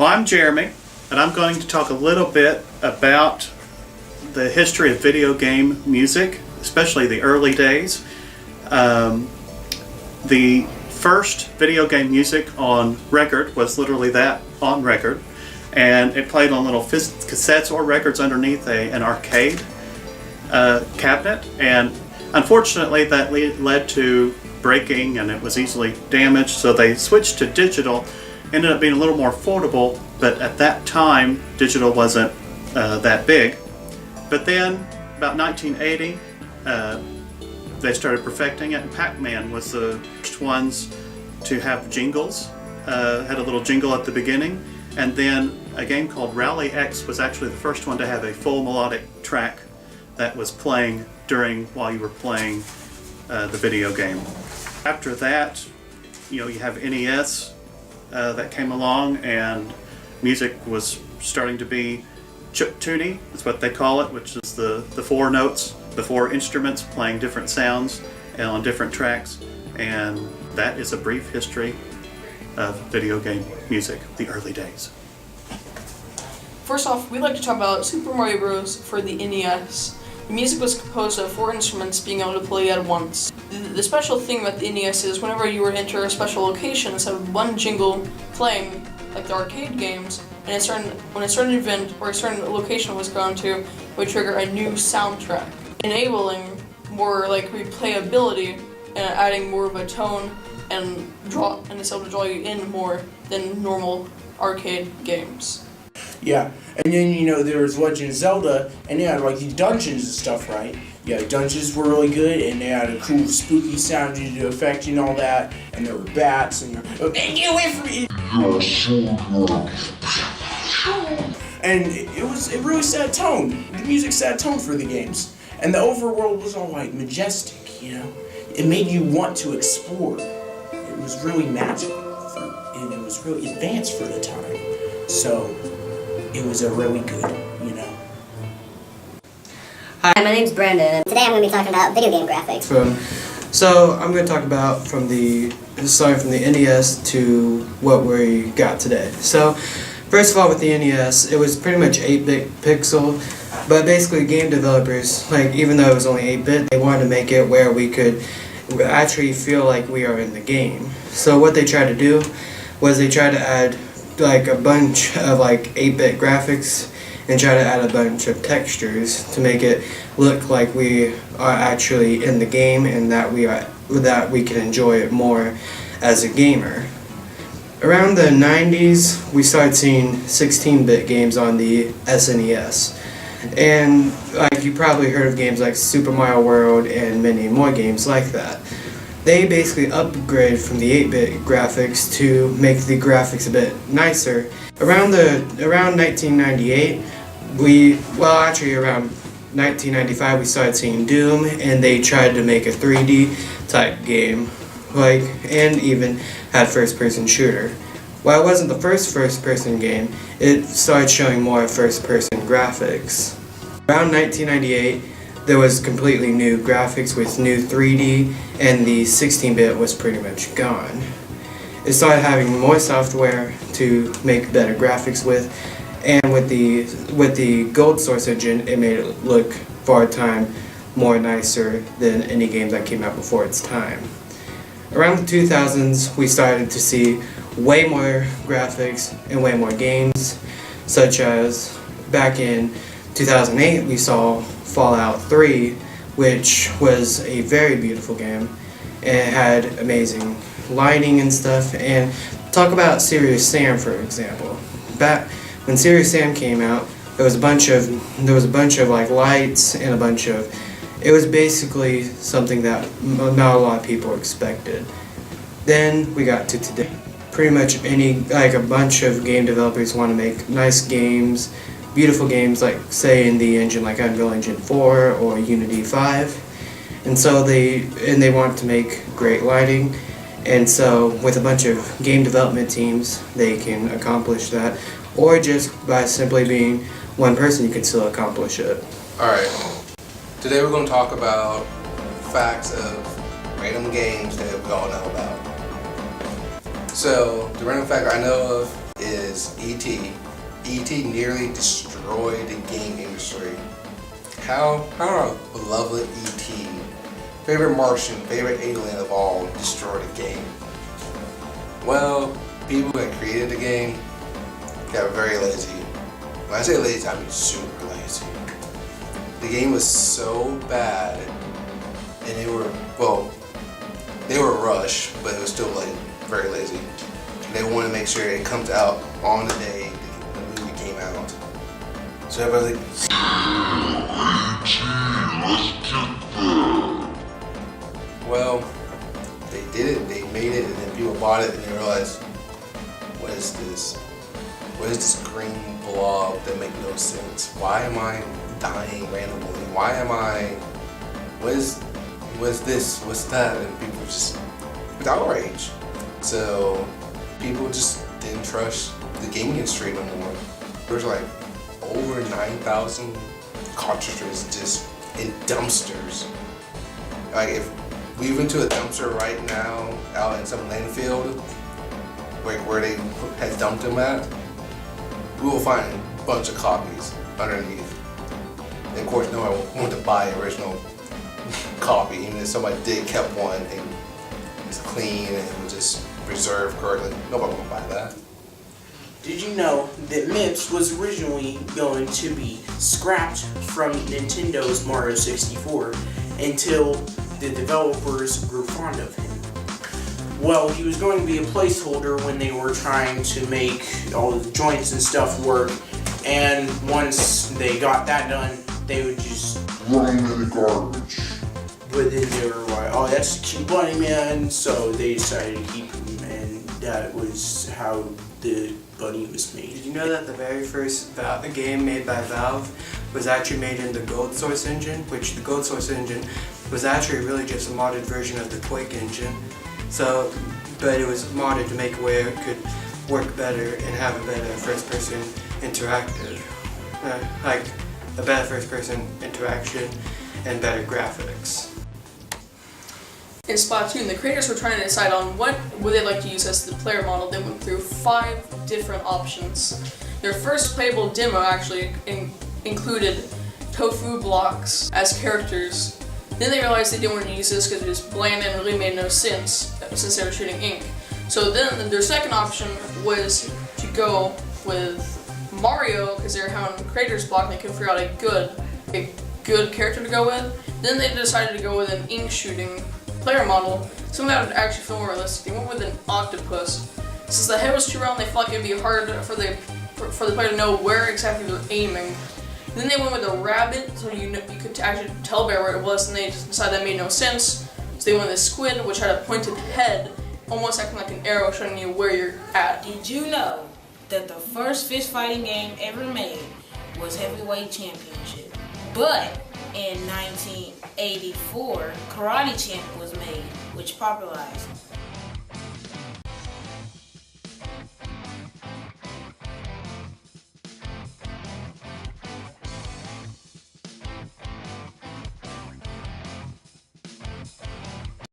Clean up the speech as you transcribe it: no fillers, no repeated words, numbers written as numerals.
Well, I'm Jeremy, and I'm going to talk a little bit about the history of video game music, especially the early days. The first video game music on record was literally that, on record, and it played on little cassettes or records underneath an arcade cabinet, and unfortunately that led to breaking and it was easily damaged, so they switched to digital. Ended up being a little more affordable, but at that time digital wasn't that big. But then about 1980 they started perfecting it, and Pac-Man was the first ones to have jingles. Had a little jingle at the beginning, and then a game called Rally X was actually the first one to have a full melodic track that was playing while you were playing the video game. After that, you have NES that came along, and music was starting to be chiptune, is what they call it, which is the four notes, the four instruments playing different sounds and on different tracks, and that is a brief history of video game music, the early days. First off, we'd like to talk about Super Mario Bros. For the NES. The music was composed of four instruments being able to play at once. The special thing about the NES is whenever you were to enter a special location, instead of one jingle playing like the arcade games, and when a certain event or a certain location was gone to, it would trigger a new soundtrack, enabling more like replayability and adding more of a tone and it's able to draw you in more than normal arcade games. Yeah, and then there was Legend of Zelda, and they had like these dungeons and stuff, right? Yeah, dungeons were really good, and they had a cool spooky sound to the effect and all that, and there were bats, and get away from me! And it really set a tone. The music set a tone for the games, and the overworld was all like majestic, It made you want to explore. It was really magical, and it was really advanced for the time. So it was a really good, Hi, my name's Brandon, and today I'm going to be talking about video game graphics. So I'm going to talk about starting from the NES to what we got today. So first of all, with the NES, it was pretty much 8-bit pixel, but basically game developers, even though it was only 8-bit, they wanted to make it where we could actually feel like we are in the game. So what they tried to do was they tried to add a bunch of 8-bit graphics and try to add a bunch of textures to make it look like we are actually in the game and that we can enjoy it more as a gamer. Around the 90s, we started seeing 16-bit games on the SNES. And you probably heard of games like Super Mario World and many more games like that. They basically upgraded from the 8-bit graphics to make the graphics a bit nicer. Around 1998, around 1995, we started seeing Doom, and they tried to make a 3D type game, and even had first-person shooter. While it wasn't the first-person game, it started showing more first-person graphics. Around 1998, there was completely new graphics with new 3D, and the 16-bit was pretty much gone. It started having more software to make better graphics with, and with the Gold Source engine, it made it look for a time more nicer than any game that came out before its time. Around the 2000s, we started to see way more graphics and way more games, such as back in 2008 we saw Fallout 3, which was a very beautiful game, and it had amazing lighting and stuff. And talk about Serious Sam, for example. Back when Serious Sam came out, there was a bunch of lights and it was basically something that not a lot of people expected. Then we got to today. Pretty much a bunch of game developers want to make nice games, beautiful games, say in the engine like Unreal Engine 4 or Unity 5, and so they want to make great lighting, and so with a bunch of game development teams they can accomplish that, or just by simply being one person you can still accomplish it. Alright, today we're going to talk about facts of random games that we all know about. So the random fact I know of is E.T. E.T. nearly destroyed the game industry. How our beloved E.T., favorite Martian, favorite alien of all, destroyed the game? Well, people that created the game got very lazy. When I say lazy, I mean super lazy. The game was so bad, and they were rushed, but it was still like very lazy. They want to make sure it comes out on the day the movie came out. So everybody like, well, they did it, they made it, and then people bought it, and they realized, what is this? What is this green blob that makes no sense? Why am I dying randomly? Why am I, what is this, what's that? And people just, with outrage. So people just didn't trust the gaming industry no more. There's like over 9,000 cartridges just in dumpsters. Like if we went to a dumpster right now out in some landfill, like where they had dumped them at, we will find a bunch of copies underneath. And of course, no one wanted to buy the original copy, even if somebody did kept one and it's clean and it was just preserved correctly. Nobody will buy that. Did you know that MIPS was originally going to be scrapped from Nintendo's Mario 64 until the developers grew fond of him? Well, he was going to be a placeholder when they were trying to make all the joints and stuff work, and once they got that done, they would just throw him in the garbage. But then they were like, oh, that's a cute bunny, man, so they decided to keep him, and that was how the bunny was made. Did you know that the very first game made by Valve was actually made in the Gold Source engine, which the Gold Source engine was actually really just a modded version of the Quake engine. So, but it was modded to make it where it could work better and have a better first-person interactive, like a better first-person interaction and better graphics. In Splatoon, the creators were trying to decide on what would they like to use as the player model. They went through 5 different options. Their first playable demo actually included tofu blocks as characters. Then they realized they didn't want to use this because it was bland and really made no sense since they were shooting ink. So then their second option was to go with Mario because they were having creator's block and they couldn't figure out a good character to go with. Then they decided to go with an ink shooting player model, something that would actually feel more realistic. They went with an octopus. Since the head was too round, they felt like it'd be hard for the player to know where exactly they're aiming. Then they went with a rabbit, so you could actually tell by where it was, and they decided that made no sense. So they went with a squid, which had a pointed head, almost acting like an arrow showing you where you're at. Did you know that the first fist fighting game ever made was Heavyweight Championship? But in 1984, Karate Champ was made, which popularized